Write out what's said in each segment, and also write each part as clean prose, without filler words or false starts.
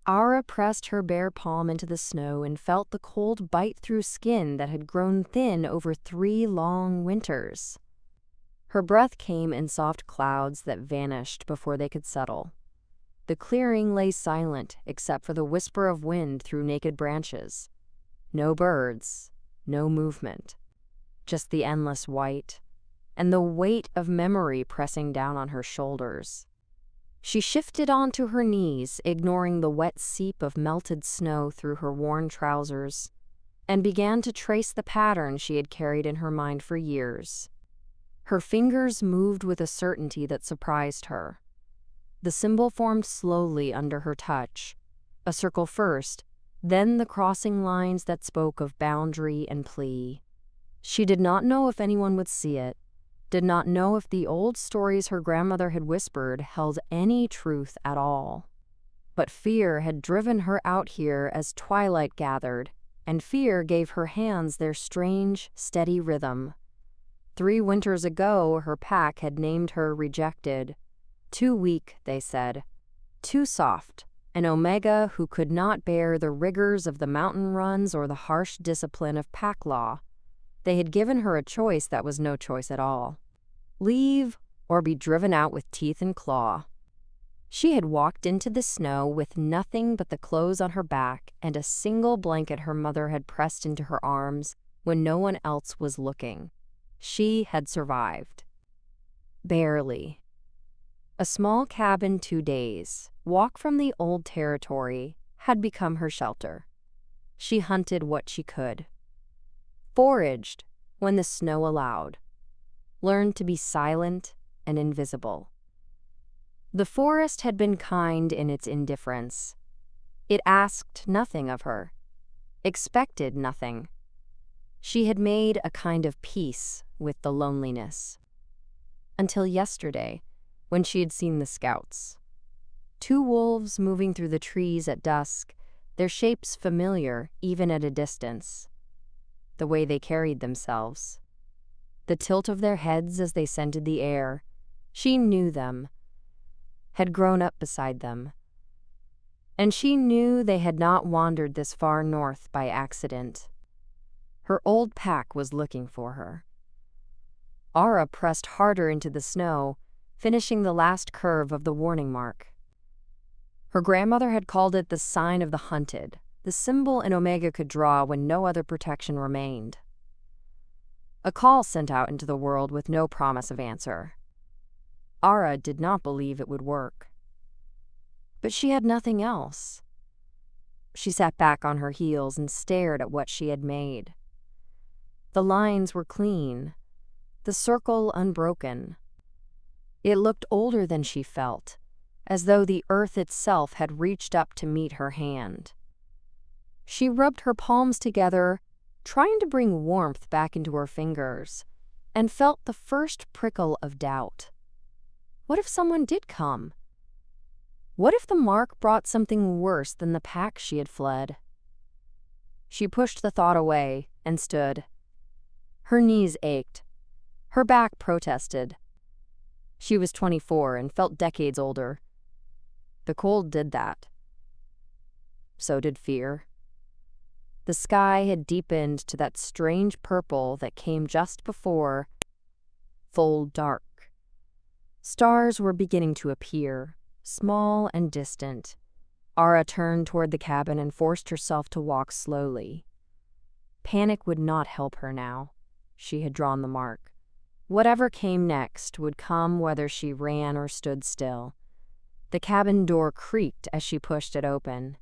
Ara pressed her bare palm into the snow and felt the cold bite through skin that had grown thin over 3 long winters. Her breath came in soft clouds that vanished before they could settle. The clearing lay silent except for the whisper of wind through naked branches. No birds, no movement, just the endless white, and the weight of memory pressing down on her shoulders. She shifted onto her knees, ignoring the wet seep of melted snow through her worn trousers, and began to trace the pattern she had carried in her mind for years. Her fingers moved with a certainty that surprised her. The symbol formed slowly under her touch, a circle first, then the crossing lines that spoke of boundary and plea. She did not know if anyone would see it, did not know if the old stories her grandmother had whispered held any truth at all. But fear had driven her out here as twilight gathered, and fear gave her hands their strange, steady rhythm. 3 winters ago, her pack had named her rejected. Too weak, they said. Too soft. An omega who could not bear the rigors of the mountain runs or the harsh discipline of pack law. They had given her a choice that was no choice at all. Leave or be driven out with teeth and claw. She had walked into the snow with nothing but the clothes on her back and a single blanket her mother had pressed into her arms when no one else was looking. She had survived. Barely. A small cabin 2 days, walk from the old territory, had become her shelter. She hunted what she could. Foraged when the snow allowed. Learned to be silent and invisible. The forest had been kind in its indifference. It asked nothing of her, expected nothing. She had made a kind of peace with the loneliness. Until yesterday, when she had seen the scouts. 2 wolves moving through the trees at dusk, their shapes familiar even at a distance. The way they carried themselves. The tilt of their heads as they scented the air. She knew them, had grown up beside them. And she knew they had not wandered this far north by accident. Her old pack was looking for her. Ara pressed harder into the snow, finishing the last curve of the warning mark. Her grandmother had called it the sign of the hunted, the symbol an omega could draw when no other protection remained. A call sent out into the world with no promise of answer. Ara did not believe it would work. But she had nothing else. She sat back on her heels and stared at what she had made. The lines were clean, the circle unbroken. It looked older than she felt, as though the earth itself had reached up to meet her hand. She rubbed her palms together, trying to bring warmth back into her fingers, and felt the first prickle of doubt. What if someone did come? What if the mark brought something worse than the pack she had fled? She pushed the thought away and stood. Her knees ached. Her back protested. She was 24 and felt decades older. The cold did that. So did fear. The sky had deepened to that strange purple that came just before full dark. Stars were beginning to appear, small and distant. Ara turned toward the cabin and forced herself to walk slowly. Panic would not help her now. She had drawn the mark. Whatever came next would come whether she ran or stood still. The cabin door creaked as she pushed it open.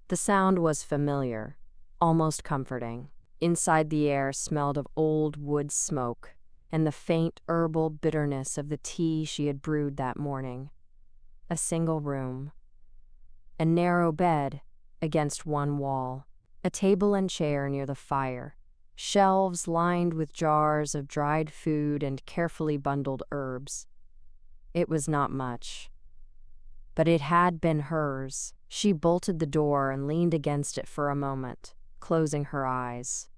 The sound was familiar, almost comforting. Inside, the air smelled of old wood smoke and the faint herbal bitterness of the tea she had brewed that morning. A single room. A narrow bed against one wall. A table and chair near the fire. Shelves lined with jars of dried food and carefully bundled herbs. It was not much, but it had been hers. She bolted the door and leaned against it for a moment, closing her eyes.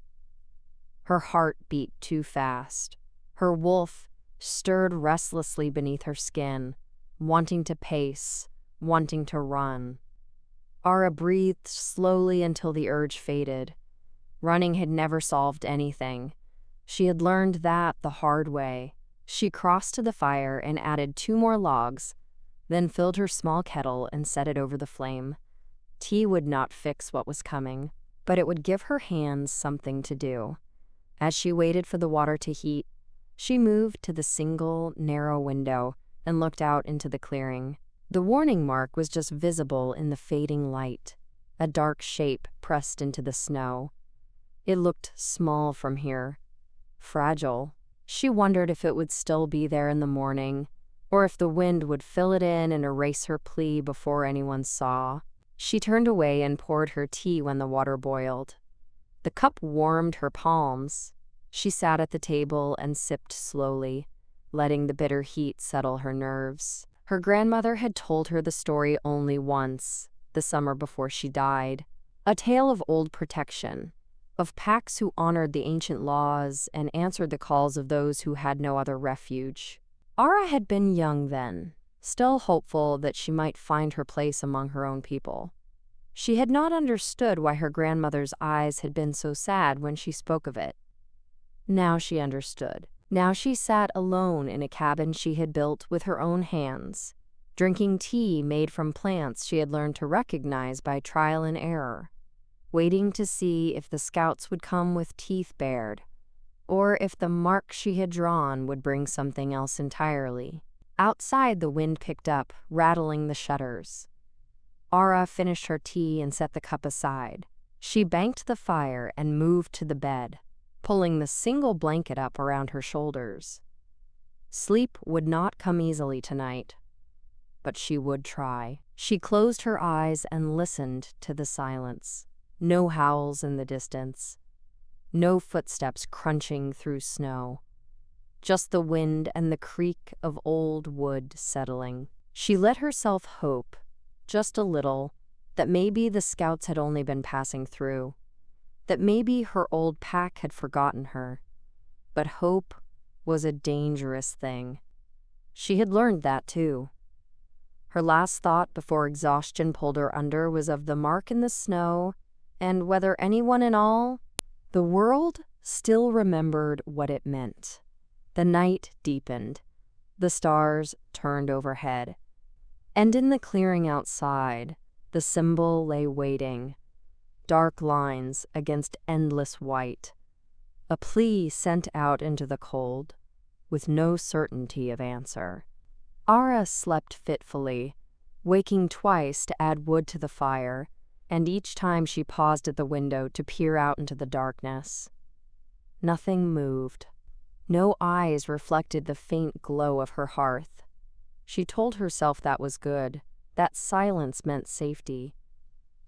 Her heart beat too fast. Her wolf stirred restlessly beneath her skin, wanting to pace, wanting to run. Ara breathed slowly until the urge faded. Running had never solved anything. She had learned that the hard way. She crossed to the fire and added 2 more logs, then filled her small kettle and set it over the flame. Tea would not fix what was coming, but it would give her hands something to do. As she waited for the water to heat, she moved to the single, narrow window and looked out into the clearing. The warning mark was just visible in the fading light, a dark shape pressed into the snow. It looked small from here, fragile. She wondered if it would still be there in the morning, or if the wind would fill it in and erase her plea before anyone saw. She turned away and poured her tea when the water boiled. The cup warmed her palms. She sat at the table and sipped slowly, letting the bitter heat settle her nerves. Her grandmother had told her the story only once, the summer before she died. A tale of old protection, of packs who honored the ancient laws and answered the calls of those who had no other refuge. Ara had been young then, still hopeful that she might find her place among her own people. She had not understood why her grandmother's eyes had been so sad when she spoke of it. Now she understood. Now she sat alone in a cabin she had built with her own hands, drinking tea made from plants she had learned to recognize by trial and error, waiting to see if the scouts would come with teeth bared, or if the mark she had drawn would bring something else entirely. Outside, the wind picked up, rattling the shutters. Ara finished her tea and set the cup aside. She banked the fire and moved to the bed, pulling the single blanket up around her shoulders. Sleep would not come easily tonight, but she would try. She closed her eyes and listened to the silence. No howls in the distance. No footsteps crunching through snow. Just the wind and the creak of old wood settling. She let herself hope, just a little, that maybe the scouts had only been passing through, that maybe her old pack had forgotten her. But hope was a dangerous thing. She had learned that too. Her last thought before exhaustion pulled her under was of the mark in the snow, and whether anyone in all, the world still remembered what it meant. The night deepened. The stars turned overhead. And in the clearing outside, the symbol lay waiting, dark lines against endless white, a plea sent out into the cold, with no certainty of answer. Ara slept fitfully, waking twice to add wood to the fire, and each time she paused at the window to peer out into the darkness. Nothing moved. No eyes reflected the faint glow of her hearth. She told herself that was good, that silence meant safety.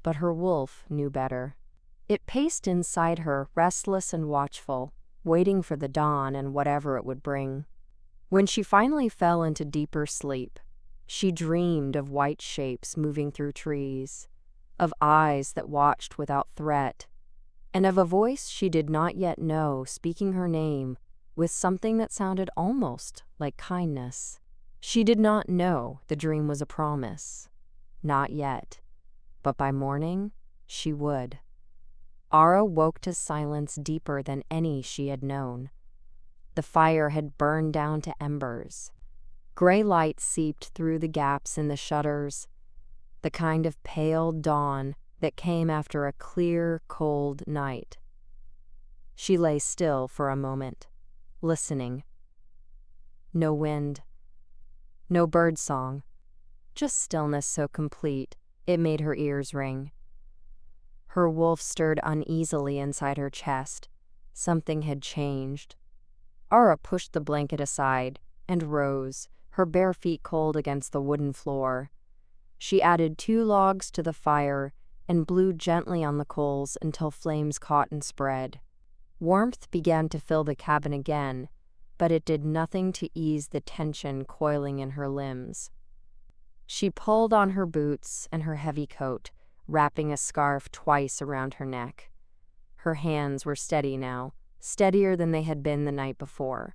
But her wolf knew better. It paced inside her, restless and watchful, waiting for the dawn and whatever it would bring. When she finally fell into deeper sleep, she dreamed of white shapes moving through trees, of eyes that watched without threat, and of a voice she did not yet know speaking her name with something that sounded almost like kindness. She did not know the dream was a promise. Not yet. But by morning, she would. Ara woke to silence deeper than any she had known. The fire had burned down to embers. Gray light seeped through the gaps in the shutters, the kind of pale dawn that came after a clear, cold night. She lay still for a moment, listening. No wind, no bird song, just stillness so complete it made her ears ring. Her wolf stirred uneasily inside her chest. Something had changed. Ara pushed the blanket aside and rose, her bare feet cold against the wooden floor. She added 2 logs to the fire and blew gently on the coals until flames caught and spread. Warmth began to fill the cabin again, but it did nothing to ease the tension coiling in her limbs. She pulled on her boots and her heavy coat, wrapping a scarf twice around her neck. Her hands were steady now, steadier than they had been the night before.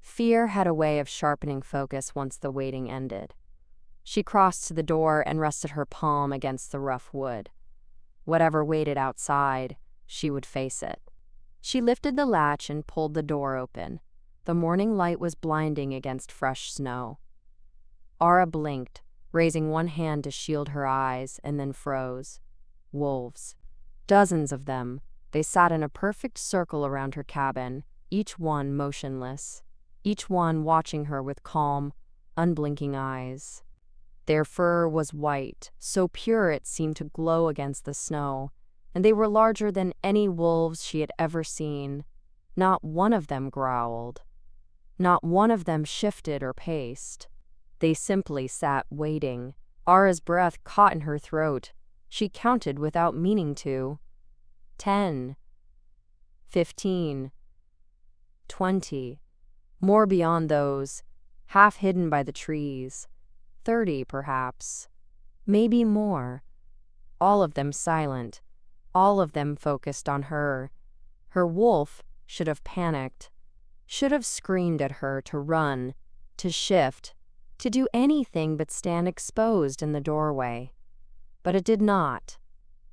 Fear had a way of sharpening focus once the waiting ended. She crossed to the door and rested her palm against the rough wood. Whatever waited outside, she would face it. She lifted the latch and pulled the door open. The morning light was blinding against fresh snow. Ara blinked, raising one hand to shield her eyes, and then froze. Wolves. Dozens of them. They sat in a perfect circle around her cabin, each one motionless, each one watching her with calm, unblinking eyes. Their fur was white, so pure it seemed to glow against the snow, and they were larger than any wolves she had ever seen. Not one of them growled. Not one of them shifted or paced. They simply sat waiting. Ara's breath caught in her throat. She counted without meaning to. 10, 15, 20. More beyond those, half hidden by the trees. 30, perhaps. Maybe more. All of them silent. All of them focused on her. Her wolf should have panicked. Should have screamed at her to run, to shift, to do anything but stand exposed in the doorway. But it did not.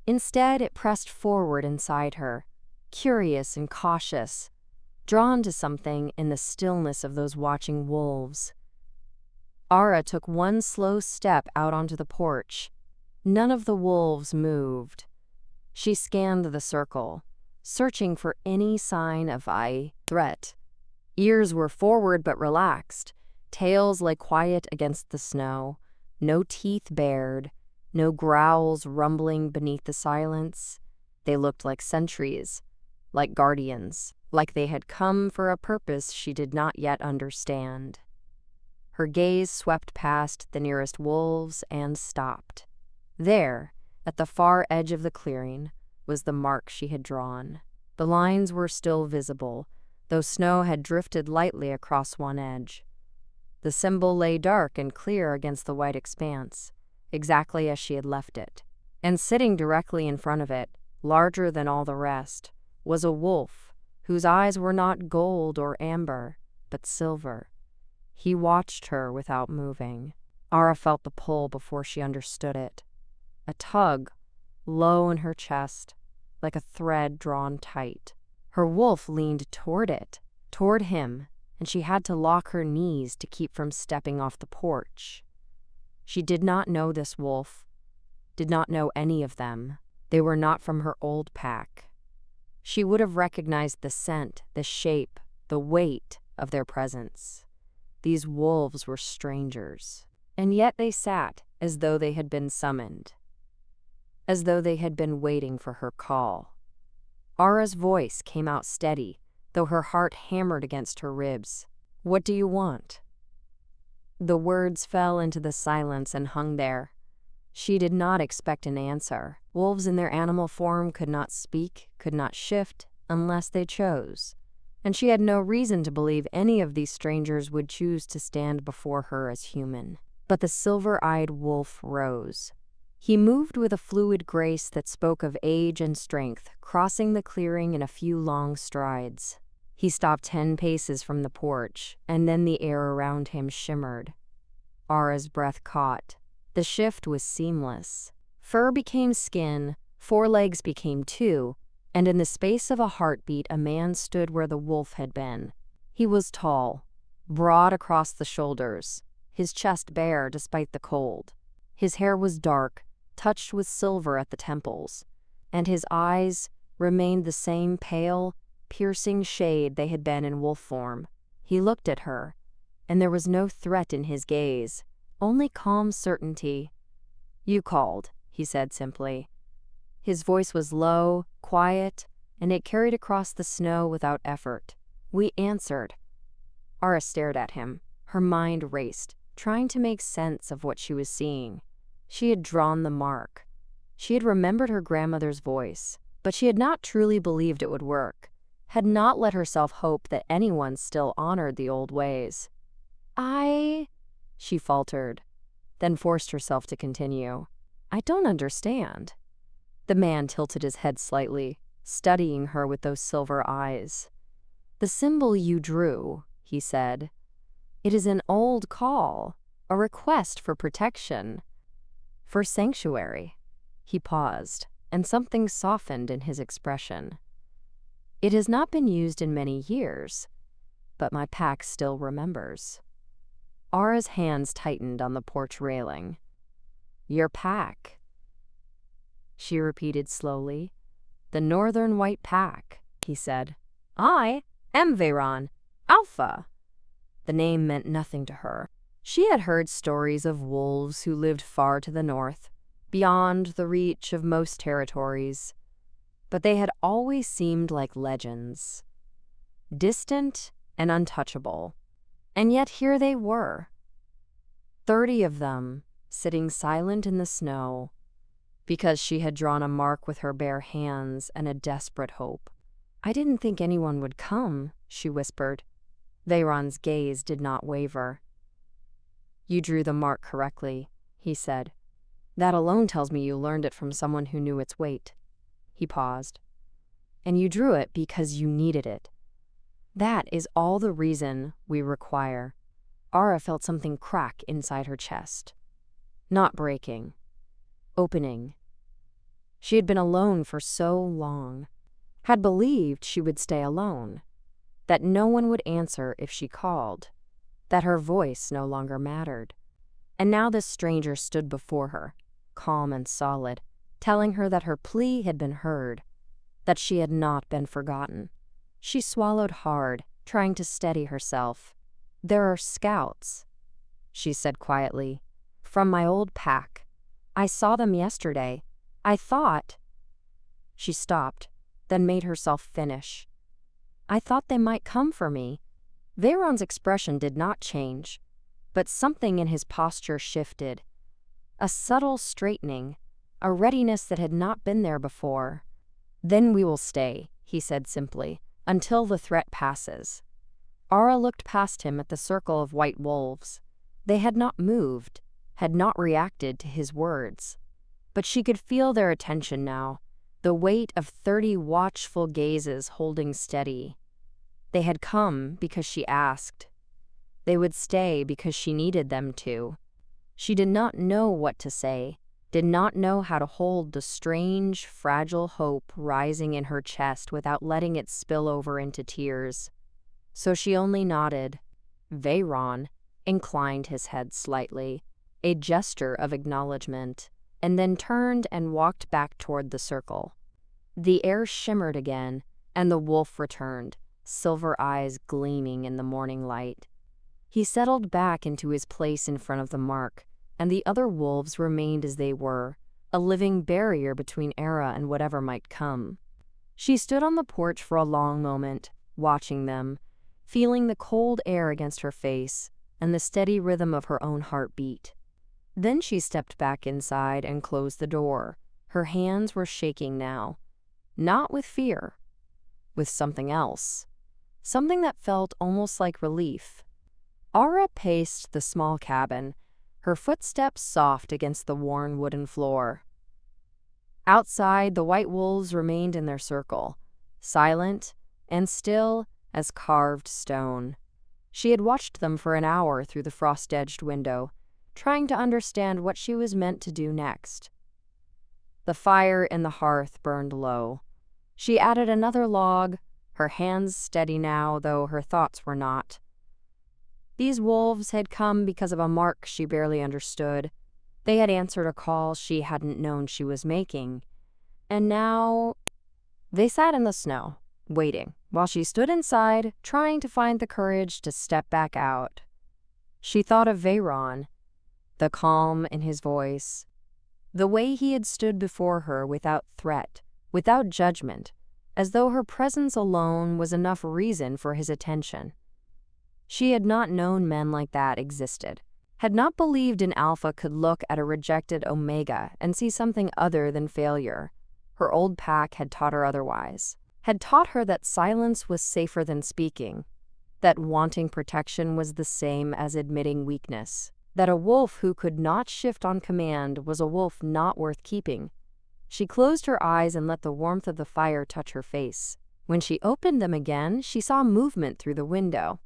Instead, it pressed forward inside her, curious and cautious, drawn to something in the stillness of those watching wolves. Ara took one slow step out onto the porch. None of the wolves moved. She scanned the circle, searching for any sign of threat. Ears were forward but relaxed. Tails lay quiet against the snow. No teeth bared. No growls rumbling beneath the silence. They looked like sentries, like guardians, like they had come for a purpose she did not yet understand. Her gaze swept past the nearest wolves and stopped. There, at the far edge of the clearing, was the mark she had drawn. The lines were still visible, though snow had drifted lightly across one edge. The symbol lay dark and clear against the white expanse, exactly as she had left it. And sitting directly in front of it, larger than all the rest, was a wolf whose eyes were not gold or amber, but silver. He watched her without moving. Ara felt the pull before she understood it. A tug, low in her chest, like a thread drawn tight. Her wolf leaned toward it, toward him, and she had to lock her knees to keep from stepping off the porch. She did not know this wolf, did not know any of them. They were not from her old pack. She would have recognized the scent, the shape, the weight of their presence. These wolves were strangers, and yet they sat as though they had been summoned, as though they had been waiting for her call. Ara's voice came out steady, though her heart hammered against her ribs. "What do you want?" The words fell into the silence and hung there. She did not expect an answer. Wolves in their animal form could not speak, could not shift, unless they chose. And she had no reason to believe any of these strangers would choose to stand before her as human. But the silver-eyed wolf rose. He moved with a fluid grace that spoke of age and strength, crossing the clearing in a few long strides. He stopped 10 paces from the porch, and then the air around him shimmered. Ara's breath caught. The shift was seamless. Fur became skin, 4 legs became 2, and in the space of a heartbeat a man stood where the wolf had been. He was tall, broad across the shoulders, his chest bare despite the cold. His hair was dark, touched with silver at the temples, and his eyes remained the same pale, piercing shade they had been in wolf form. He looked at her, and there was no threat in his gaze, only calm certainty. "You called," he said simply. His voice was low, quiet, and it carried across the snow without effort. "We answered." Ara stared at him. Her mind raced, trying to make sense of what she was seeing. She had drawn the mark. She had remembered her grandmother's voice, but she had not truly believed it would work, had not let herself hope that anyone still honored the old ways. She faltered, then forced herself to continue. "I don't understand." The man tilted his head slightly, studying her with those silver eyes. "The symbol you drew," he said. "It is an old call, a request for protection, for sanctuary. He paused, and something softened in his expression. It has not been used in many years, but my pack still remembers. Ara's hands tightened on the porch railing. Your pack, she repeated slowly. The Northern White Pack, he said. I am Veyron, Alpha. The name meant nothing to her. She had heard stories of wolves who lived far to the north, beyond the reach of most territories, but they had always seemed like legends, distant and untouchable. And yet here they were, 30 of them, sitting silent in the snow, because she had drawn a mark with her bare hands and a desperate hope. I didn't think anyone would come, she whispered. Veyron's gaze did not waver. You drew the mark correctly, he said. That alone tells me you learned it from someone who knew its weight. He paused. And you drew it because you needed it. That is all the reason we require. Ara felt something crack inside her chest. Not breaking. Opening. She had been alone for so long, had believed she would stay alone, that no one would answer if she called, that her voice no longer mattered. And now this stranger stood before her, calm and solid, telling her that her plea had been heard, that she had not been forgotten. She swallowed hard, trying to steady herself. There are scouts, she said quietly, from my old pack. I saw them yesterday. I thought... She stopped, then made herself finish. I thought they might come for me. Veyron's expression did not change, but something in his posture shifted. A subtle straightening, a readiness that had not been there before. Then we will stay, he said simply, until the threat passes. Ara looked past him at the circle of white wolves. They had not moved, had not reacted to his words. But she could feel their attention now, the weight of 30 watchful gazes holding steady. They had come because she asked. They would stay because she needed them to. She did not know what to say, did not know how to hold the strange, fragile hope rising in her chest without letting it spill over into tears. So she only nodded. Veyron inclined his head slightly, a gesture of acknowledgement, and then turned and walked back toward the circle. The air shimmered again, and the wolf returned, silver eyes gleaming in the morning light. He settled back into his place in front of the mark, and the other wolves remained as they were, a living barrier between Ara and whatever might come. She stood on the porch for a long moment, watching them, feeling the cold air against her face and the steady rhythm of her own heartbeat. Then she stepped back inside and closed the door. Her hands were shaking now, not with fear, with something else, something that felt almost like relief. Ara paced the small cabin, her footsteps soft against the worn wooden floor. Outside, the white wolves remained in their circle, silent and still as carved stone. She had watched them for an hour through the frost-edged window, trying to understand what she was meant to do next. The fire in the hearth burned low. She added another log, her hands steady now, though her thoughts were not. These wolves had come because of a mark she barely understood. They had answered a call she hadn't known she was making. And now... They sat in the snow, waiting, while she stood inside, trying to find the courage to step back out. She thought of Veyron, the calm in his voice, the way he had stood before her without threat, without judgment, as though her presence alone was enough reason for his attention. She had not known men like that existed, had not believed an alpha could look at a rejected omega and see something other than failure. Her old pack had taught her otherwise, had taught her that silence was safer than speaking, that wanting protection was the same as admitting weakness, that a wolf who could not shift on command was a wolf not worth keeping. She closed her eyes and let the warmth of the fire touch her face. When she opened them again, she saw movement through the window.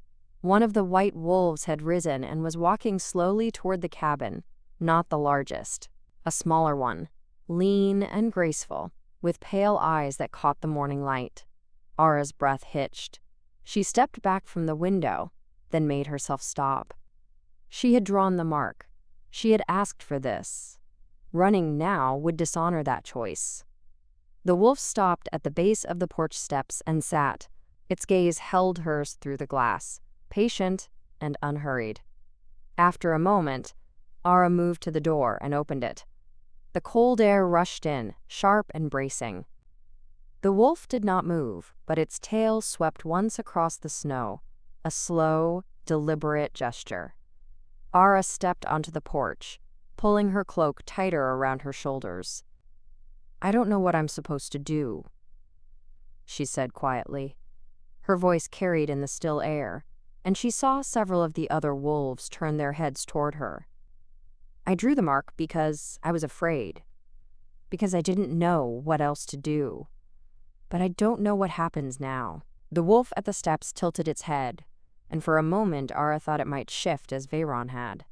One of the white wolves had risen and was walking slowly toward the cabin, not the largest, a smaller one, lean and graceful, with pale eyes that caught the morning light. Ara's breath hitched. She stepped back from the window, then made herself stop. She had drawn the mark. She had asked for this. Running now would dishonor that choice. The wolf stopped at the base of the porch steps and sat. Its gaze held hers through the glass, patient and unhurried. After a moment, Ara moved to the door and opened it. The cold air rushed in, sharp and bracing. The wolf did not move, but its tail swept once across the snow, a slow, deliberate gesture. Ara stepped onto the porch, pulling her cloak tighter around her shoulders. "I don't know what I'm supposed to do," she said quietly. Her voice carried in the still air, and she saw several of the other wolves turn their heads toward her. "I drew the mark because I was afraid, because I didn't know what else to do. But I don't know what happens now." The wolf at the steps tilted its head, and for a moment Ara thought it might shift as Veyron had.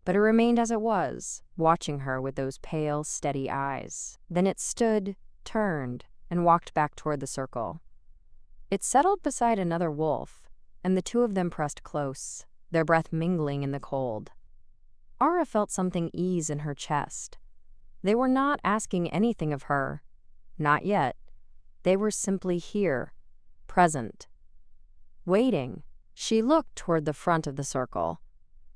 But it remained as it was, watching her with those pale, steady eyes. Then it stood, turned, and walked back toward the circle. It settled beside another wolf, and the two of them pressed close, their breath mingling in the cold. Ara felt something ease in her chest. They were not asking anything of her. Not yet. They were simply here, present, waiting. She looked toward the front of the circle,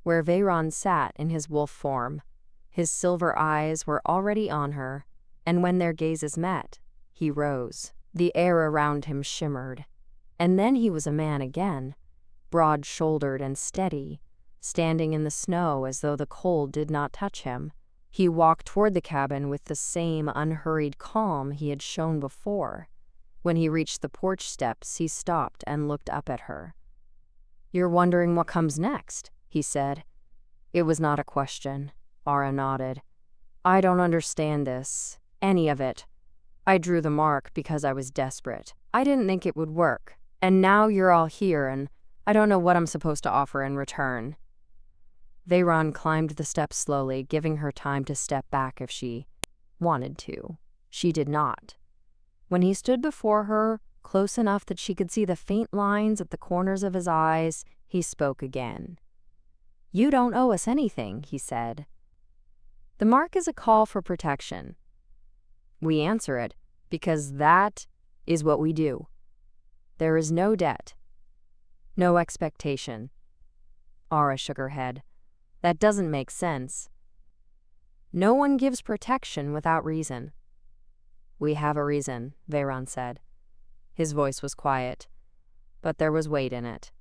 where Veyron sat in his wolf form. His silver eyes were already on her, and when their gazes met, he rose. The air around him shimmered, and then he was a man again, broad-shouldered and steady, standing in the snow as though the cold did not touch him. He walked toward the cabin with the same unhurried calm he had shown before. When he reached the porch steps, he stopped and looked up at her. "You're wondering what comes next," he said. It was not a question. Ara nodded. "I don't understand this, any of it. I drew the mark because I was desperate. I didn't think it would work. And now you're all here, and I don't know what I'm supposed to offer in return." Veyron climbed the steps slowly, giving her time to step back if she wanted to. She did not. When he stood before her, close enough that she could see the faint lines at the corners of his eyes, he spoke again. "You don't owe us anything," he said. "The mark is a call for protection. We answer it because that is what we do. There is no debt, no expectation." Ara shook her head. "That doesn't make sense. No one gives protection without reason." "We have a reason," Veyron said. His voice was quiet, but there was weight in it.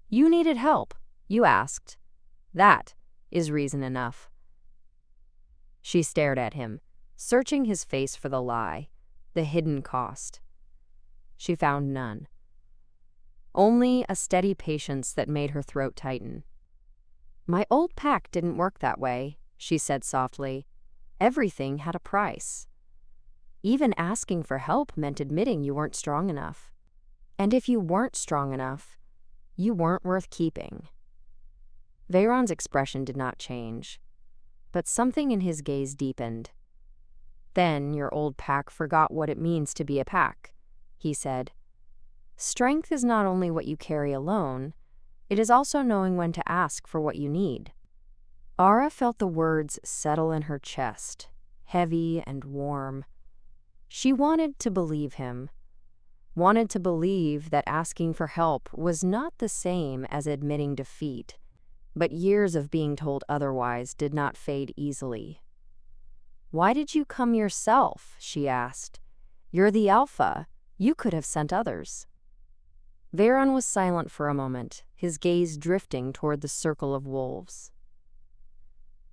"You needed help. You asked. That is reason enough." She stared at him, searching his face for the lie, the hidden cost. She found none. Only a steady patience that made her throat tighten. "My old pack didn't work that way," she said softly. "Everything had a price. Even asking for help meant admitting you weren't strong enough. And if you weren't strong enough, you weren't worth keeping." Veyron's expression did not change, but something in his gaze deepened. "Then your old pack forgot what it means to be a pack," he said. "Strength is not only what you carry alone, it is also knowing when to ask for what you need." Ara felt the words settle in her chest, heavy and warm. She wanted to believe him, wanted to believe that asking for help was not the same as admitting defeat, but years of being told otherwise did not fade easily. "Why did you come yourself?" she asked. "You're the alpha. You could have sent others." Veyron was silent for a moment, his gaze drifting toward the circle of wolves.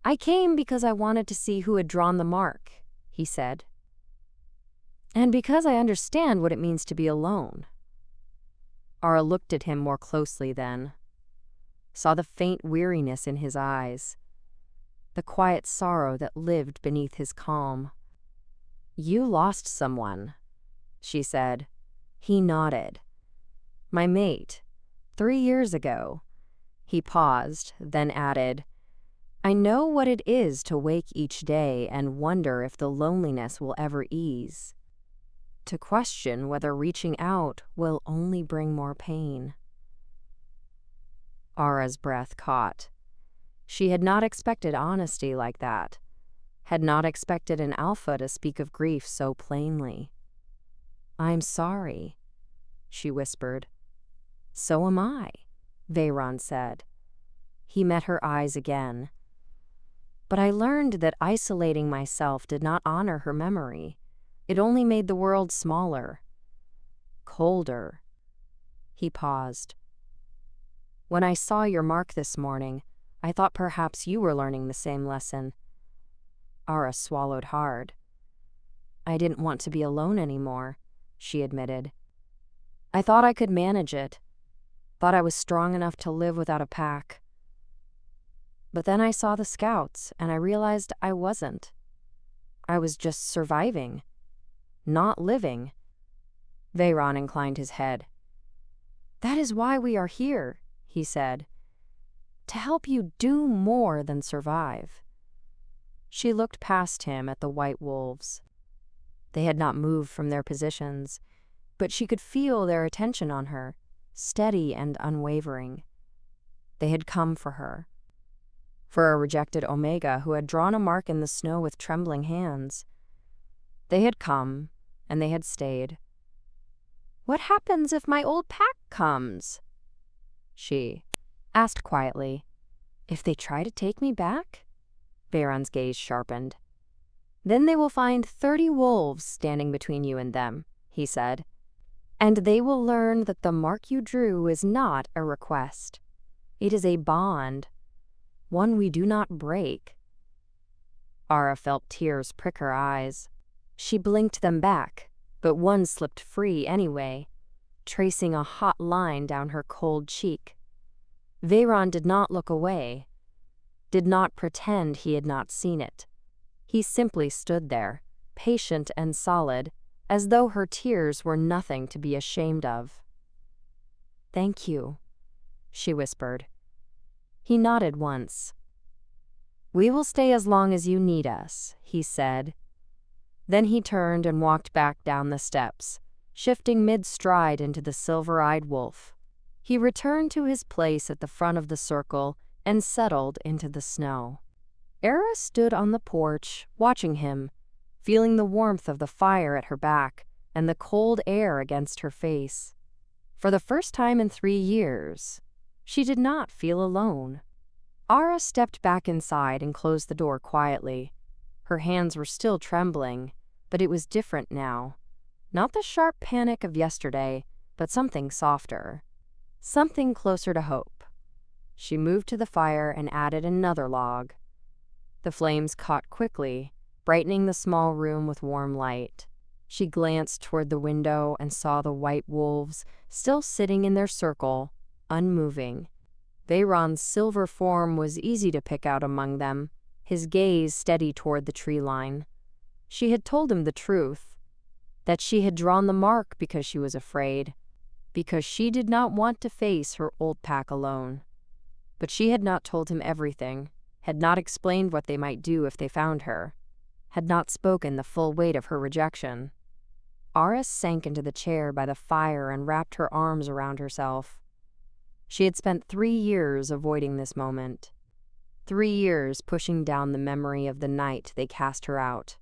"I came because I wanted to see who had drawn the mark," he said. "And because I understand what it means to be alone." Ara looked at him more closely then, saw the faint weariness in his eyes, the quiet sorrow that lived beneath his calm. "You lost someone," she said. He nodded. "My mate, 3 years ago." He paused, then added, "I know what it is to wake each day and wonder if the loneliness will ever ease. To question whether reaching out will only bring more pain." Ara's breath caught. She had not expected honesty like that, had not expected an alpha to speak of grief so plainly. "I'm sorry," she whispered. "So am I," Veyron said. He met her eyes again. "But I learned that isolating myself did not honor her memory. It only made the world smaller, colder." He paused. "When I saw your mark this morning, I thought perhaps you were learning the same lesson." Ara swallowed hard. "I didn't want to be alone anymore," she admitted. "I thought I could manage it, thought I was strong enough to live without a pack. But then I saw the scouts, and I realized I wasn't. I was just surviving, not living." Veyron inclined his head. "That is why we are here," he said. "To help you do more than survive." She looked past him at the white wolves. They had not moved from their positions, but she could feel their attention on her, steady and unwavering. They had come for her. For a rejected Omega who had drawn a mark in the snow with trembling hands. They had come, and they had stayed. "What happens if my old pack comes?" she asked quietly. "If they try to take me back?" Veyron's gaze sharpened. "Then they will find 30 wolves standing between you and them," he said. "And they will learn that the mark you drew is not a request. It is a bond, one we do not break." Ara felt tears prick her eyes. She blinked them back, but one slipped free anyway, tracing a hot line down her cold cheek. Veyron did not look away, did not pretend he had not seen it. He simply stood there, patient and solid, as though her tears were nothing to be ashamed of. "Thank you," she whispered. He nodded once. "We will stay as long as you need us," he said. Then he turned and walked back down the steps, shifting mid-stride into the silver-eyed wolf. He returned to his place at the front of the circle and settled into the snow. Ara stood on the porch, watching him, feeling the warmth of the fire at her back and the cold air against her face. For the first time in 3 years, she did not feel alone. Ara stepped back inside and closed the door quietly. Her hands were still trembling, but it was different now. Not the sharp panic of yesterday, but something softer. Something closer to hope. She moved to the fire and added another log. The flames caught quickly, brightening the small room with warm light. She glanced toward the window and saw the white wolves still sitting in their circle, unmoving. Veyron's silver form was easy to pick out among them, his gaze steady toward the tree line. She had told him the truth, that she had drawn the mark because she was afraid, because she did not want to face her old pack alone. But she had not told him everything, had not explained what they might do if they found her, had not spoken the full weight of her rejection. Ara sank into the chair by the fire and wrapped her arms around herself. She had spent 3 years avoiding this moment. 3 years pushing down the memory of the night they cast her out.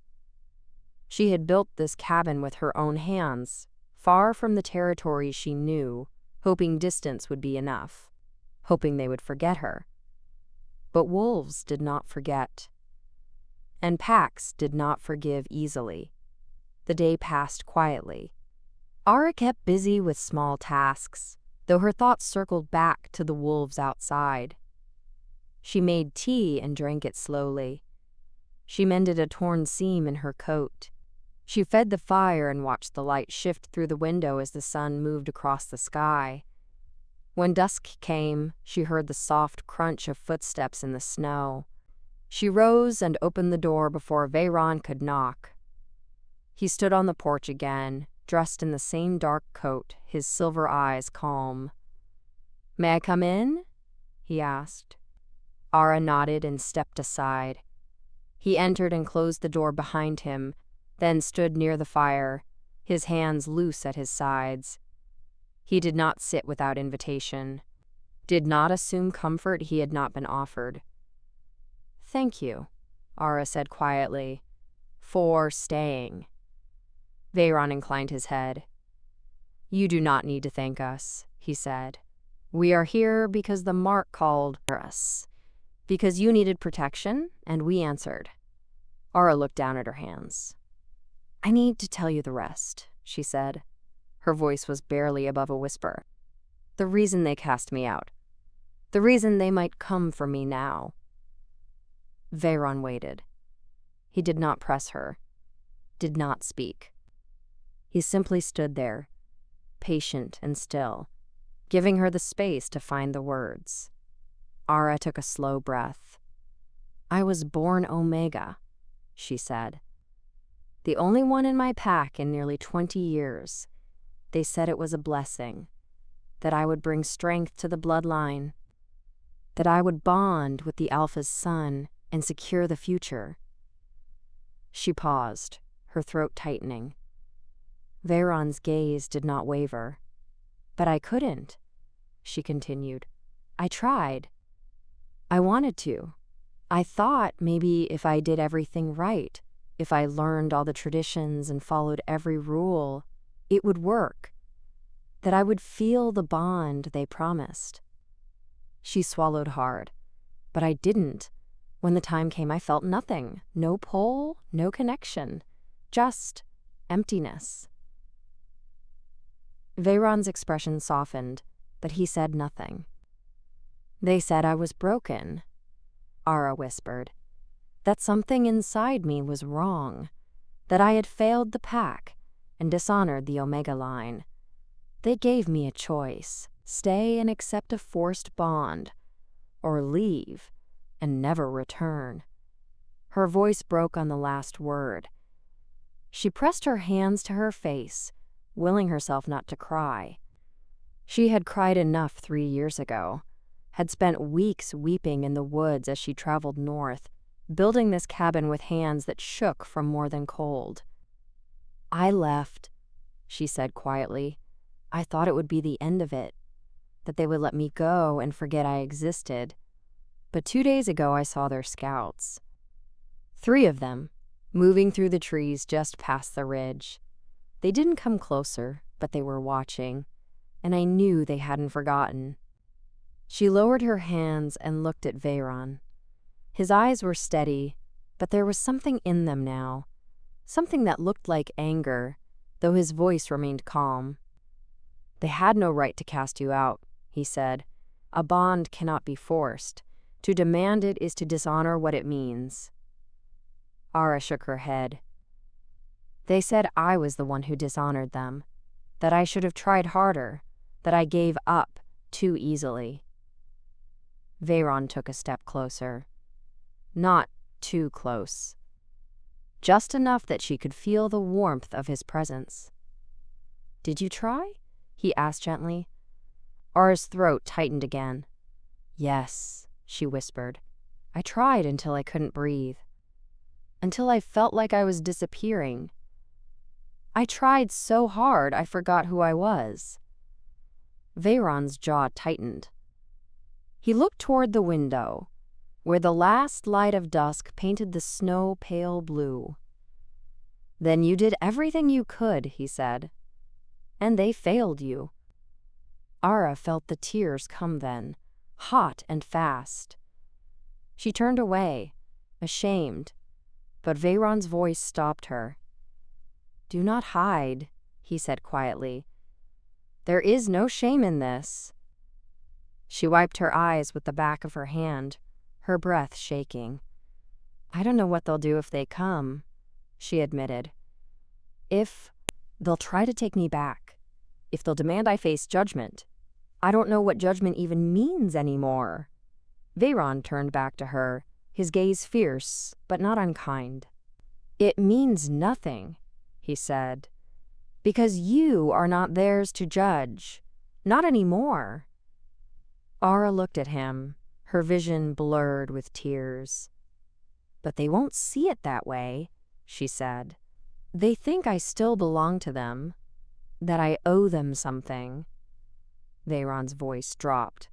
She had built this cabin with her own hands, far from the territory she knew, hoping distance would be enough, hoping they would forget her. But wolves did not forget. And packs did not forgive easily. The day passed quietly. Ara kept busy with small tasks, though her thoughts circled back to the wolves outside. She made tea and drank it slowly. She mended a torn seam in her coat. She fed the fire and watched the light shift through the window as the sun moved across the sky. When dusk came, she heard the soft crunch of footsteps in the snow. She rose and opened the door before Veyron could knock. He stood on the porch again, dressed in the same dark coat, his silver eyes calm. May I come in? He asked. Ara nodded and stepped aside. He entered and closed the door behind him, then stood near the fire, his hands loose at his sides. He did not sit without invitation, did not assume comfort he had not been offered. Thank you, Ara said quietly, for staying. Veyron inclined his head. You do not need to thank us, he said. We are here because the mark called us, because you needed protection, and we answered. Ara looked down at her hands. I need to tell you the rest, she said. Her voice was barely above a whisper. The reason they cast me out. The reason they might come for me now. Veyron waited. He did not press her, did not speak. He simply stood there, patient and still, giving her the space to find the words. Ara took a slow breath. I was born Omega, she said. The only one in my pack in nearly 20 years. They said it was a blessing, that I would bring strength to the bloodline, that I would bond with the Alpha's son and secure the future. She paused, her throat tightening. Veyron's gaze did not waver. But I couldn't, she continued. I tried. I wanted to. I thought maybe if I did everything right, if I learned all the traditions and followed every rule, it would work, that I would feel the bond they promised. She swallowed hard, but I didn't. When the time came, I felt nothing, no pull, no connection, just emptiness. Veyron's expression softened, but he said nothing. They said I was broken, Ara whispered, that something inside me was wrong, that I had failed the pack and dishonored the Omega line. They gave me a choice, stay and accept a forced bond, or leave and never return. Her voice broke on the last word. She pressed her hands to her face, willing herself not to cry. She had cried enough 3 years ago, had spent weeks weeping in the woods as she traveled north, building this cabin with hands that shook from more than cold. I left, she said quietly. I thought it would be the end of it, that they would let me go and forget I existed. But 2 days ago I saw their scouts. 3 of them, moving through the trees just past the ridge. They didn't come closer, but they were watching, and I knew they hadn't forgotten. She lowered her hands and looked at Veyron. His eyes were steady, but there was something in them now, something that looked like anger, though his voice remained calm. They had no right to cast you out, he said. A bond cannot be forced. To demand it is to dishonor what it means. Ara shook her head. They said I was the one who dishonored them, that I should have tried harder, that I gave up too easily. Veyron took a step closer. Not too close. Just enough that she could feel the warmth of his presence. Did you try? He asked gently. Ara's throat tightened again. Yes, she whispered. I tried until I couldn't breathe. Until I felt like I was disappearing. I tried so hard I forgot who I was. Veyron's jaw tightened. He looked toward the window, where the last light of dusk painted the snow pale blue. Then you did everything you could, he said. And they failed you. Ara felt the tears come then, hot and fast. She turned away, ashamed, but Veyron's voice stopped her. Do not hide, he said quietly. There is no shame in this. She wiped her eyes with the back of her hand, her breath shaking. I don't know what they'll do if they come, she admitted. If they'll try to take me back, if they'll demand I face judgment. I don't know what judgment even means anymore. Veyron turned back to her, his gaze fierce, but not unkind. It means nothing, he said, because you are not theirs to judge. Not anymore. Ara looked at him, her vision blurred with tears. "But they won't see it that way," she said. "They think I still belong to them, that I owe them something." Veyron's voice dropped,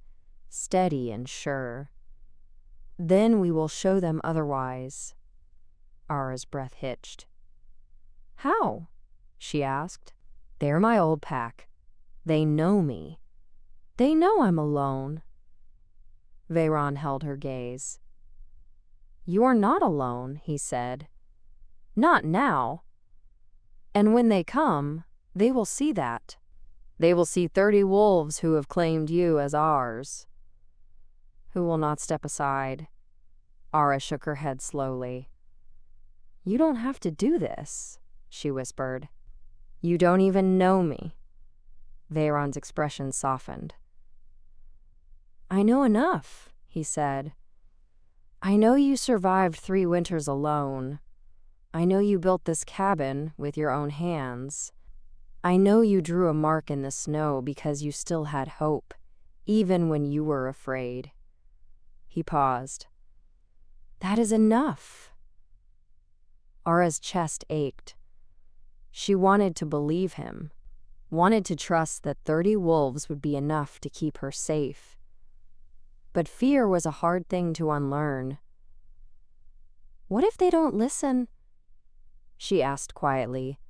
steady and sure. "Then we will show them otherwise." Ara's breath hitched. "How?" she asked. "They're my old pack. They know me. They know I'm alone." Veyron held her gaze. "You are not alone," he said. "Not now. And when they come, they will see that. They will see 30 wolves who have claimed you as ours." "Who will not step aside?" Ara shook her head slowly. "You don't have to do this," she whispered. "You don't even know me." Veyron's expression softened. "I know enough," he said. "I know you survived 3 winters alone. I know you built this cabin with your own hands. I know you drew a mark in the snow because you still had hope, even when you were afraid." He paused. "That is enough." Ara's chest ached. She wanted to believe him, wanted to trust that 30 wolves would be enough to keep her safe. But fear was a hard thing to unlearn. "What if they don't listen?" she asked quietly.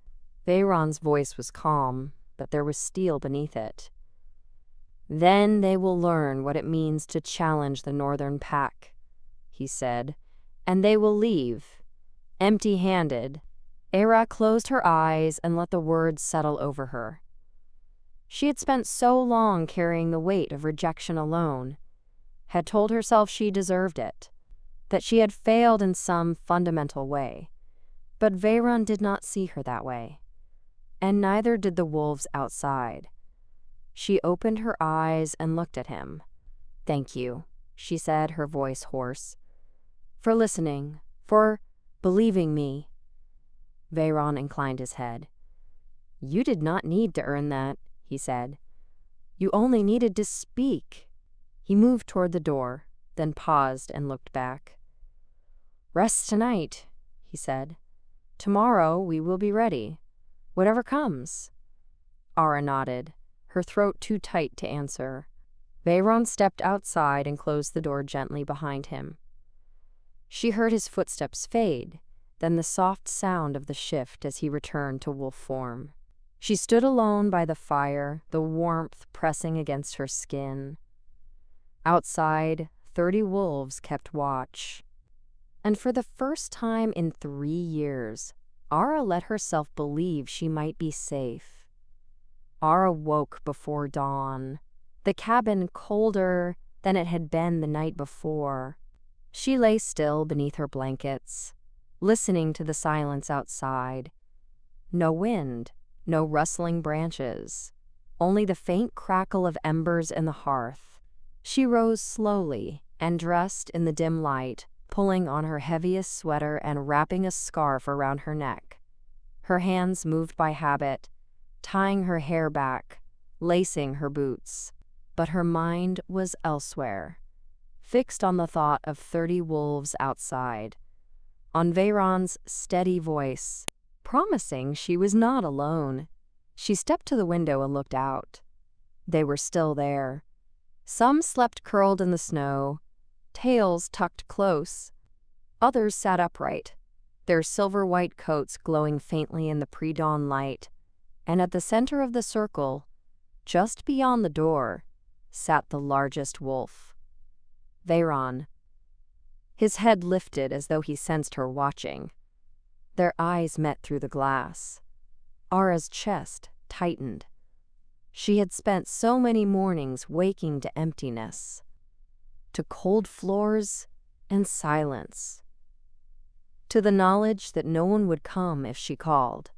Veyron's voice was calm, but there was steel beneath it. "Then they will learn what it means to challenge the northern pack," he said, "and they will leave, empty-handed." Ara closed her eyes and let the words settle over her. She had spent so long carrying the weight of rejection alone, had told herself she deserved it, that she had failed in some fundamental way. But Veyron did not see her that way, and neither did the wolves outside. She opened her eyes and looked at him. "Thank you," she said, her voice hoarse, "for listening, for believing me." Veyron inclined his head. "You did not need to earn that," he said. "You only needed to speak." He moved toward the door, then paused and looked back. "Rest tonight," he said. "Tomorrow we will be ready, whatever comes." Ara nodded, her throat too tight to answer. Veyron stepped outside and closed the door gently behind him. She heard his footsteps fade, then the soft sound of the shift as he returned to wolf form. She stood alone by the fire, the warmth pressing against her skin. Outside, 30 wolves kept watch. And for the first time in 3 years, Ara let herself believe she might be safe. Ara woke before dawn, the cabin colder than it had been the night before. She lay still beneath her blankets, listening to the silence outside. No wind, no rustling branches, only the faint crackle of embers in the hearth. She rose slowly and dressed in the dim light, pulling on her heaviest sweater and wrapping a scarf around her neck. Her hands moved by habit, tying her hair back, lacing her boots. But her mind was elsewhere, fixed on the thought of 30 wolves outside, on Veyron's steady voice, promising she was not alone. She stepped to the window and looked out. They were still there. Some slept curled in the snow, tails tucked close. Others sat upright, their silver-white coats glowing faintly in the pre-dawn light. And at the center of the circle, just beyond the door, sat the largest wolf, Veyron. His head lifted as though he sensed her watching. Their eyes met through the glass. Ara's chest tightened. She had spent so many mornings waking to emptiness, to cold floors and silence, to the knowledge that no one would come if she called.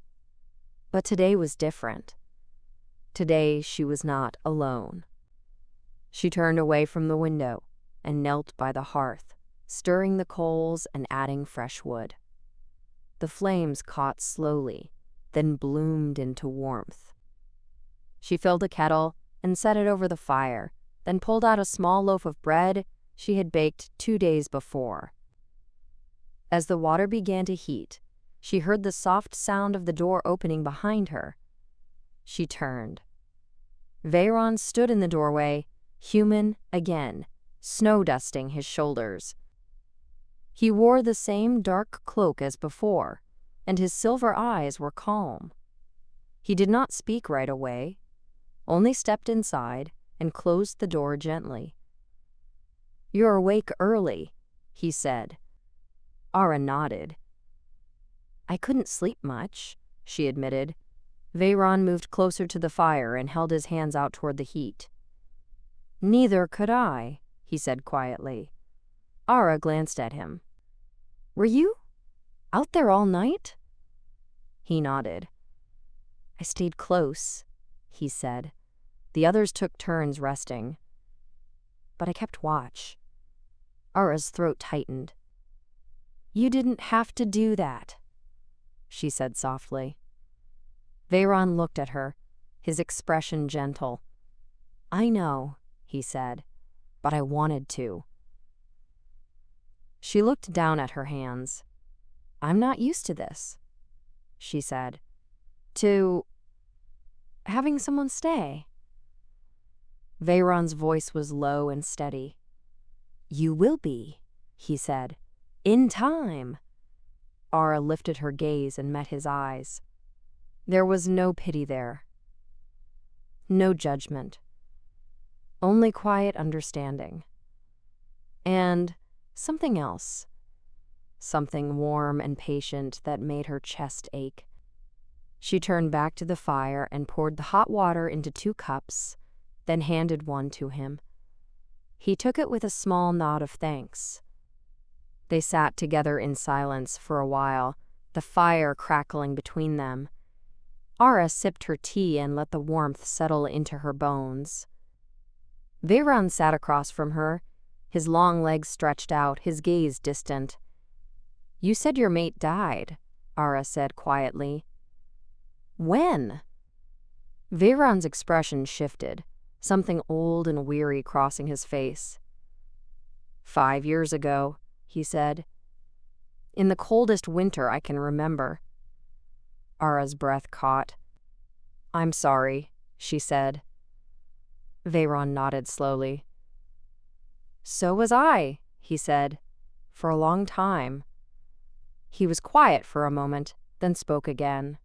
But today was different. Today she was not alone. She turned away from the window and knelt by the hearth, stirring the coals and adding fresh wood. The flames caught slowly, then bloomed into warmth. She filled a kettle and set it over the fire, then pulled out a small loaf of bread she had baked 2 days before. As the water began to heat, she heard the soft sound of the door opening behind her. She turned. Veyron stood in the doorway, human again, snow dusting his shoulders. He wore the same dark cloak as before, and his silver eyes were calm. He did not speak right away, only stepped inside and closed the door gently. "You're awake early," he said. Ara nodded. "I couldn't sleep much," she admitted. Veyron moved closer to the fire and held his hands out toward the heat. "Neither could I," he said quietly. Ara glanced at him. "Were you out there all night?" He nodded. "I stayed close," he said. The others took turns resting. "But I kept watch." Ara's throat tightened. "You didn't have to do that," she said softly. Veyron looked at her, his expression gentle. "I know," he said, "but I wanted to." She looked down at her hands. "I'm not used to this," she said. "To having someone stay." Veyron's voice was low and steady. "You will be," he said. "In time." Ara lifted her gaze and met his eyes. There was no pity there. No judgment. Only quiet understanding. And something else. Something warm and patient that made her chest ache. She turned back to the fire and poured the hot water into 2 cups, then handed one to him. He took it with a small nod of thanks. They sat together in silence for a while, the fire crackling between them. Ara sipped her tea and let the warmth settle into her bones. Veyron sat across from her, his long legs stretched out, his gaze distant. "You said your mate died," Ara said quietly. "When?" Veyron's expression shifted, something old and weary crossing his face. 5 years ago, he said. "In the coldest winter I can remember." Ara's breath caught. "I'm sorry," she said. Veyron nodded slowly. "So was I," he said, "for a long time." He was quiet for a moment, then spoke again.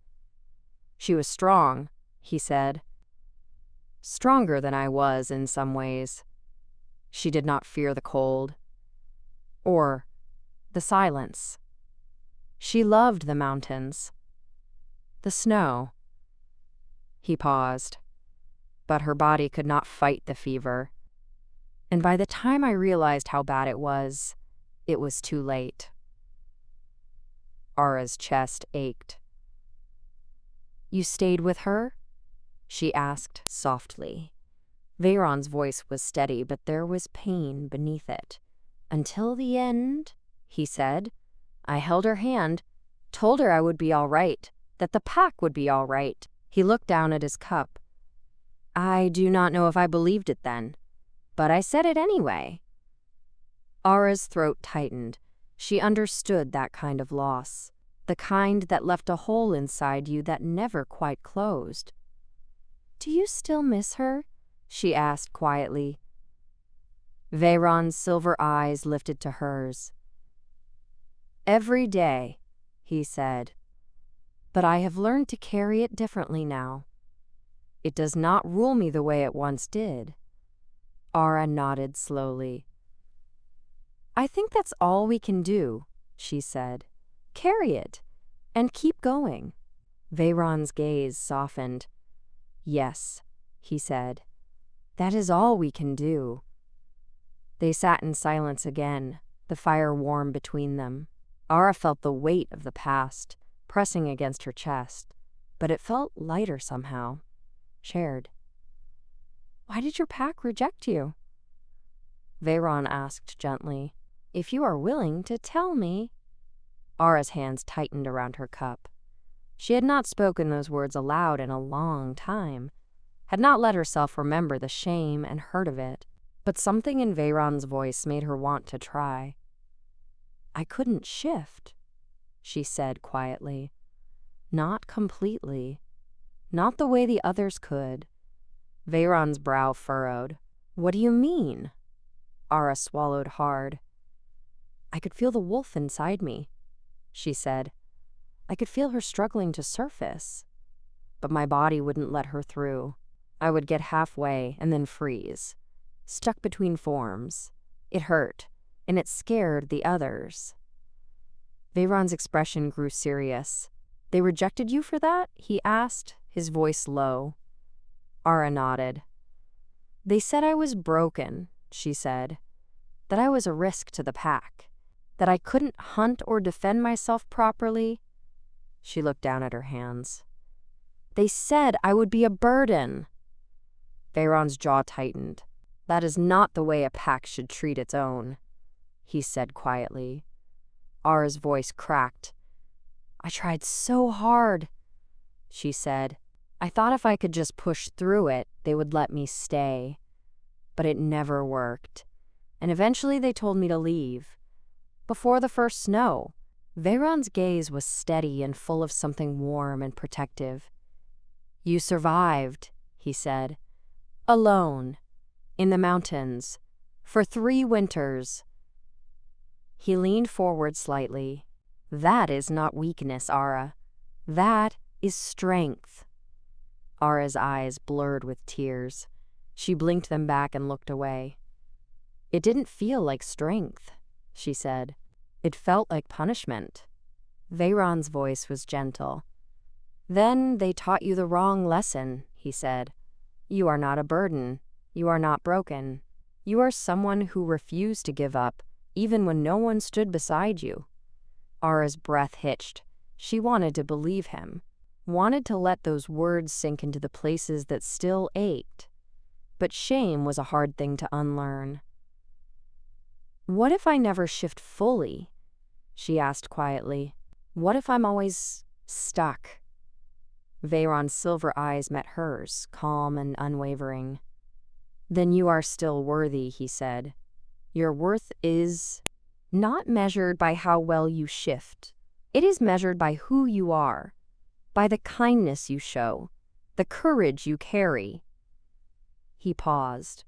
"She was strong," he said. "Stronger than I was in some ways. She did not fear the cold. Or the silence. She loved the mountains. The snow." He paused. "But her body could not fight the fever. And by the time I realized how bad it was too late." Ara's chest ached. "You stayed with her?" she asked softly. Veyron's voice was steady, but there was pain beneath it. "Until the end," he said. "I held her hand, told her I would be all right, that the pack would be all right." He looked down at his cup. "I do not know if I believed it then, but I said it anyway." Ara's throat tightened. She understood that kind of loss, the kind that left a hole inside you that never quite closed. "Do you still miss her?" she asked quietly. Veyron's silver eyes lifted to hers. "Every day," he said. "But I have learned to carry it differently now. It does not rule me the way it once did." Ara nodded slowly. "I think that's all we can do," she said. "Carry it, and keep going." Veyron's gaze softened. "Yes," he said. "That is all we can do." They sat in silence again, the fire warm between them. Ara felt the weight of the past pressing against her chest, but it felt lighter somehow, shared. "Why did your pack reject you?" Veyron asked gently. "If you are willing to tell me." Ara's hands tightened around her cup. She had not spoken those words aloud in a long time, had not let herself remember the shame and hurt of it, but something in Veyron's voice made her want to try. "I couldn't shift," she said quietly. "Not completely. Not the way the others could." Veyron's brow furrowed. "What do you mean?" Ara swallowed hard. "I could feel the wolf inside me," she said. "I could feel her struggling to surface. But my body wouldn't let her through. I would get halfway and then freeze, stuck between forms. It hurt, and it scared the others." Veyron's expression grew serious. "They rejected you for that?" he asked, his voice low. Ara nodded. "They said I was broken," she said, "that I was a risk to the pack, that I couldn't hunt or defend myself properly." She looked down at her hands. "They said I would be a burden." Veyron's jaw tightened. "That is not the way a pack should treat its own," he said quietly. Ara's voice cracked. "I tried so hard," she said. "I thought if I could just push through it, they would let me stay. But it never worked. And eventually they told me to leave. Before the first snow." Veyron's gaze was steady and full of something warm and protective. "You survived," he said. "Alone. In the mountains. For 3 winters." He leaned forward slightly. "That is not weakness, Ara. That is strength." Ara's eyes blurred with tears. She blinked them back and looked away. "It didn't feel like strength," she said. "It felt like punishment." Veyron's voice was gentle. "Then they taught you the wrong lesson," he said. "You are not a burden. You are not broken. You are someone who refused to give up, even when no one stood beside you." Ara's breath hitched. She wanted to believe him, wanted to let those words sink into the places that still ached. But shame was a hard thing to unlearn. "What if I never shift fully?" she asked quietly. "What if I'm always stuck?" Veyron's silver eyes met hers, calm and unwavering. "Then you are still worthy," he said. "Your worth is not measured by how well you shift. It is measured by who you are, by the kindness you show, the courage you carry." He paused.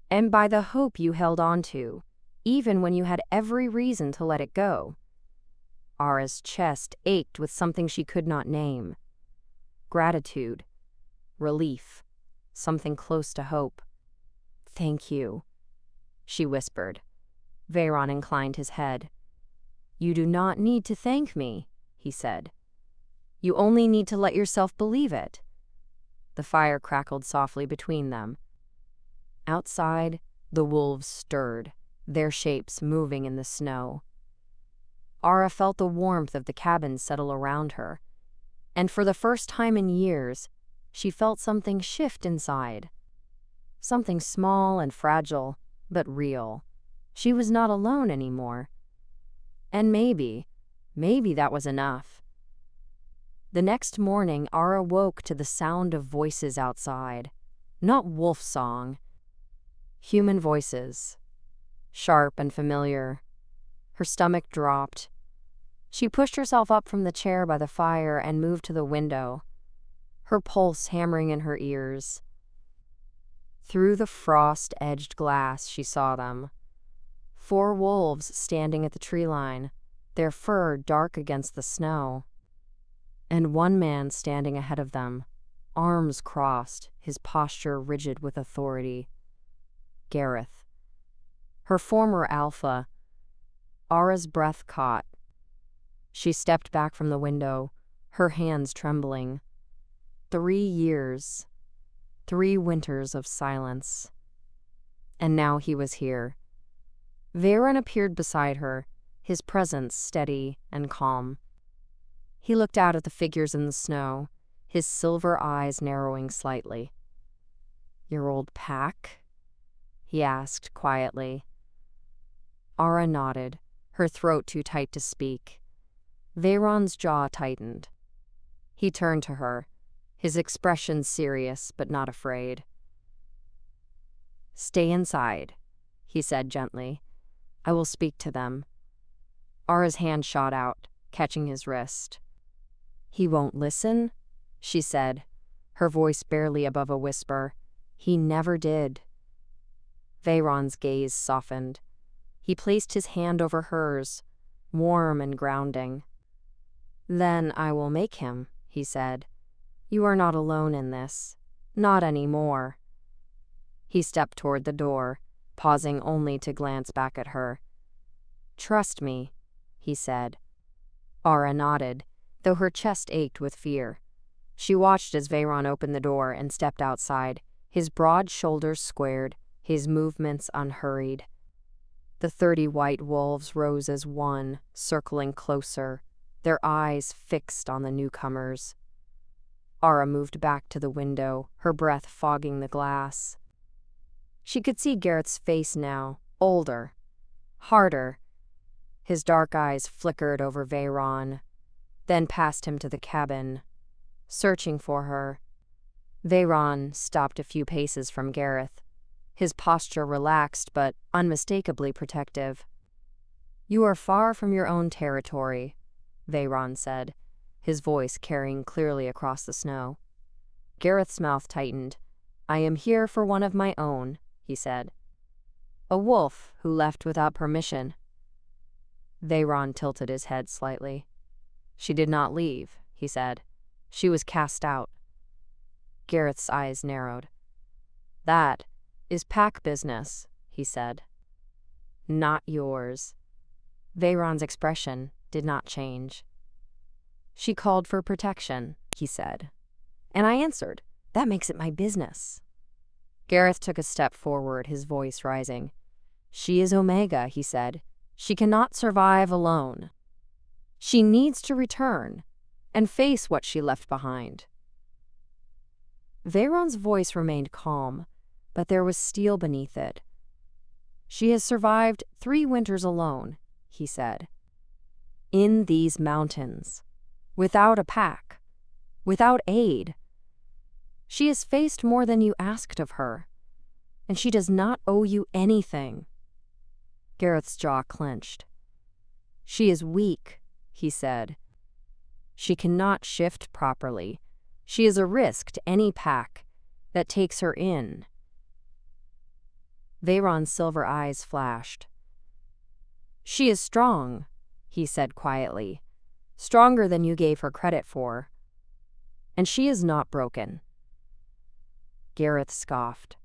"And by the hope you held on to, even when you had every reason to let it go." Ara's chest ached with something she could not name. Gratitude, relief, something close to hope. "Thank you," she whispered. Veyron inclined his head. "You do not need to thank me," he said. "You only need to let yourself believe it." The fire crackled softly between them. Outside, the wolves stirred, their shapes moving in the snow. Ara felt the warmth of the cabin settle around her, and for the first time in years, she felt something shift inside. Something small and fragile, but real. She was not alone anymore. And maybe that was enough. The next morning, Ara woke to the sound of voices outside. Not wolf song. Human voices. Sharp and familiar. Her stomach dropped. She pushed herself up from the chair by the fire and moved to the window, her pulse hammering in her ears. Through the frost-edged glass, she saw them. 4 wolves standing at the tree line, their fur dark against the snow. And 1 man standing ahead of them, arms crossed, his posture rigid with authority. Gareth. Her former alpha. Ara's breath caught. She stepped back from the window, her hands trembling. 3 years. 3 winters of silence. And now he was here. Veyron appeared beside her, his presence steady and calm. He looked out at the figures in the snow, his silver eyes narrowing slightly. "Your old pack?" he asked quietly. Ara nodded, her throat too tight to speak. Veyron's jaw tightened. He turned to her, his expression serious but not afraid. "Stay inside," he said gently. "I will speak to them." Ara's hand shot out, catching his wrist. "He won't listen?" she said, her voice barely above a whisper. "He never did." Veyron's gaze softened. He placed his hand over hers, warm and grounding. "Then I will make him," he said. "You are not alone in this. Not anymore." He stepped toward the door, pausing only to glance back at her. "Trust me," he said. Ara nodded, though her chest ached with fear. She watched as Veyron opened the door and stepped outside, his broad shoulders squared, his movements unhurried. The 30 white wolves rose as one, circling closer, their eyes fixed on the newcomers. Ara moved back to the window, her breath fogging the glass. She could see Gareth's face now, older, harder. His dark eyes flickered over Veyron, then past him to the cabin, searching for her. Veyron stopped a few paces from Gareth, his posture relaxed but unmistakably protective. "You are far from your own territory," Veyron said, his voice carrying clearly across the snow. Gareth's mouth tightened. "I am here for one of my own," he said. "A wolf who left without permission." Veyron tilted his head slightly. "She did not leave," he said. "She was cast out." Gareth's eyes narrowed. "That is pack business," he said. "Not yours." Veyron's expression did not change. "She called for protection," he said. "And I answered. That makes it my business." Gareth took a step forward, his voice rising. "She is Omega," he said. "She cannot survive alone. She needs to return and face what she left behind." Veyron's voice remained calm, but there was steel beneath it. "She has survived 3 winters alone," he said. "In these mountains, without a pack, without aid. She has faced more than you asked of her, and she does not owe you anything." Gareth's jaw clenched. "She is weak," he said. "She cannot shift properly. She is a risk to any pack that takes her in." Veyron's silver eyes flashed. "She is strong," he said quietly. "Stronger than you gave her credit for. And she is not broken." Gareth scoffed.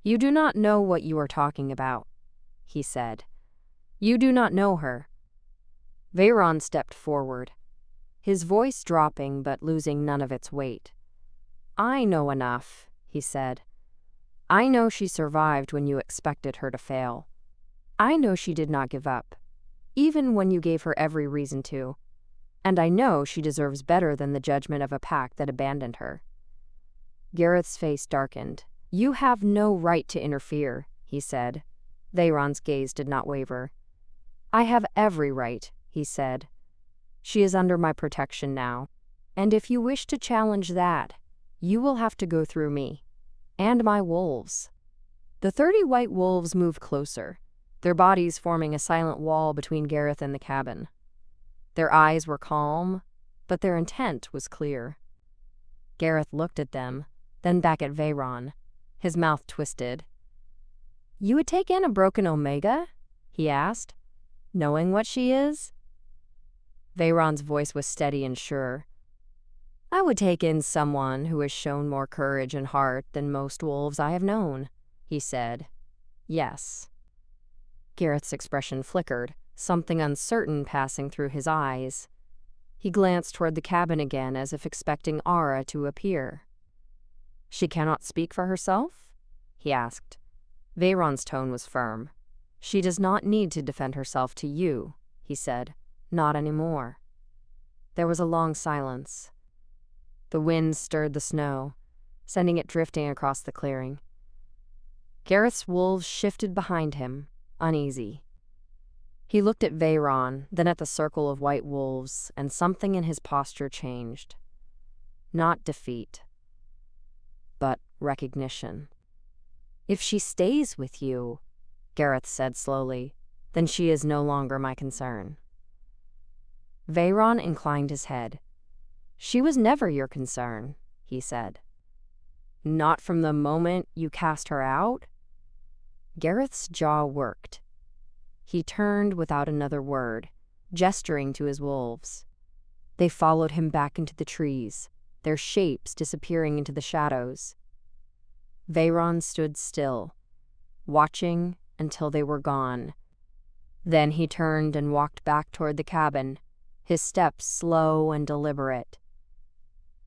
"You do not know what you are talking about," he said. "You do not know her." Veyron stepped forward, his voice dropping but losing none of its weight. "I know enough," he said. "I know she survived when you expected her to fail. I know she did not give up, even when you gave her every reason to. And I know she deserves better than the judgment of a pack that abandoned her." Gareth's face darkened. "You have no right to interfere," he said. Veyron's gaze did not waver. "I have every right," he said. "She is under my protection now, and if you wish to challenge that, you will have to go through me, and my wolves." The 30 white wolves moved closer, their bodies forming a silent wall between Gareth and the cabin. Their eyes were calm, but their intent was clear. Gareth looked at them, then back at Veyron, his mouth twisted. "You would take in a broken Omega?" he asked, "knowing what she is?" Veyron's voice was steady and sure. "I would take in someone who has shown more courage and heart than most wolves I have known," he said. "Yes." Gareth's expression flickered, something uncertain passing through his eyes. He glanced toward the cabin again as if expecting Ara to appear. "She cannot speak for herself?" he asked. Veyron's tone was firm. "She does not need to defend herself to you," he said. "Not anymore." There was a long silence. The wind stirred the snow, sending it drifting across the clearing. Gareth's wolves shifted behind him, uneasy. He looked at Veyron, then at the circle of white wolves, and something in his posture changed. not defeat, but recognition. If she stays with you, Gareth said slowly, then she is no longer my concern. Veyron inclined his head. She was never your concern, he said. Not from the moment you cast her out? Gareth's jaw worked. He turned without another word, gesturing to his wolves. They followed him back into the trees, their shapes disappearing into the shadows. Veyron stood still, watching until they were gone. Then he turned and walked back toward the cabin, his steps slow and deliberate.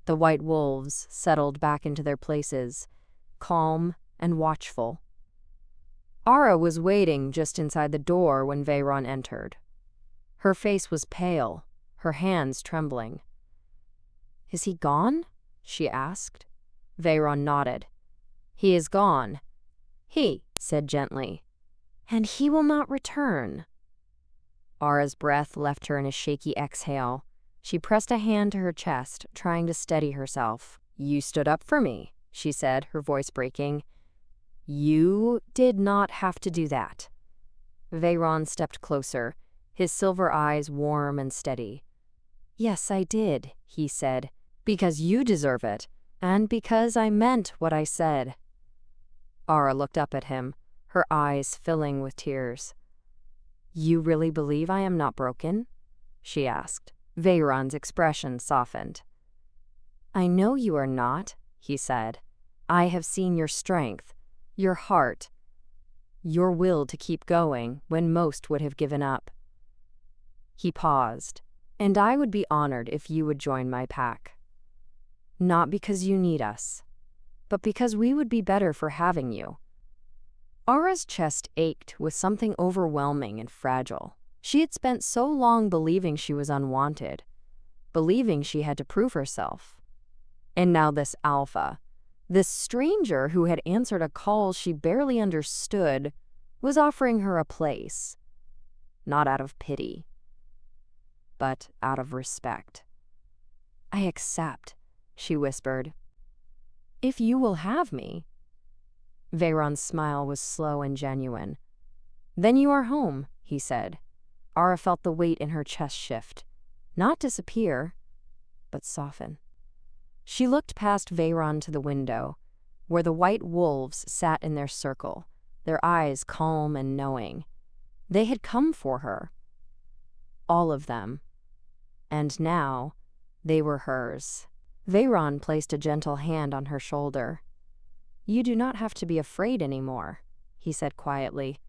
The white wolves settled back into their places, calm and watchful. Ara was waiting just inside the door when Veyron entered. Her face was pale, her hands trembling. Is he gone? She asked. Veyron nodded. He is gone, he said gently, and he will not return. Ara's breath left her in a shaky exhale. She pressed a hand to her chest, trying to steady herself. You stood up for me, she said, her voice breaking. You did not have to do that. Veyron stepped closer, his silver eyes warm and steady. Yes, I did, he said, because you deserve it, and because I meant what I said. Ara looked up at him, her eyes filling with tears. You really believe I am not broken? She asked. Veyron's expression softened. I know you are not, he said. I have seen your strength, your heart, your will to keep going when most would have given up. He paused. And I would be honored if you would join my pack. Not because you need us, but because we would be better for having you. Ara's chest ached with something overwhelming and fragile. She had spent so long believing she was unwanted, believing she had to prove herself. And now this alpha, this stranger who had answered a call she barely understood, was offering her a place, not out of pity, but out of respect. I accept, she whispered. If you will have me. Veyron's smile was slow and genuine. Then you are home, he said. Ara felt the weight in her chest shift, not disappear, but soften. She looked past Veyron to the window, where the white wolves sat in their circle, their eyes calm and knowing. They had come for her. All of them. And now, they were hers. Veyron placed a gentle hand on her shoulder. You do not have to be afraid anymore, he said quietly.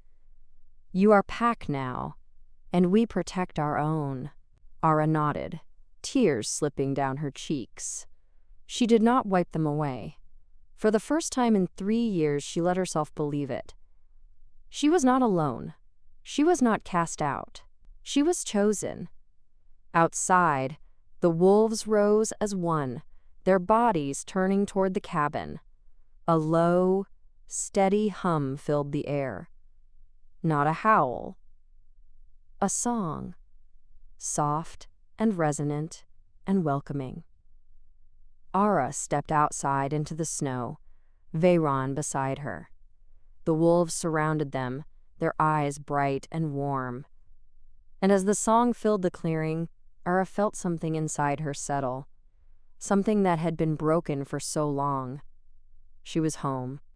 You are pack now, and we protect our own. Ara nodded, tears slipping down her cheeks. She did not wipe them away. For the first time in 3 years, she let herself believe it. She was not alone. She was not cast out. She was chosen. Outside, the wolves rose as one, their bodies turning toward the cabin. A low, steady hum filled the air. Not a howl. A song, soft and resonant and welcoming. Ara stepped outside into the snow, Veyron beside her. The wolves surrounded them, their eyes bright and warm. And as the song filled the clearing, Ara felt something inside her settle, something that had been broken for so long. She was home.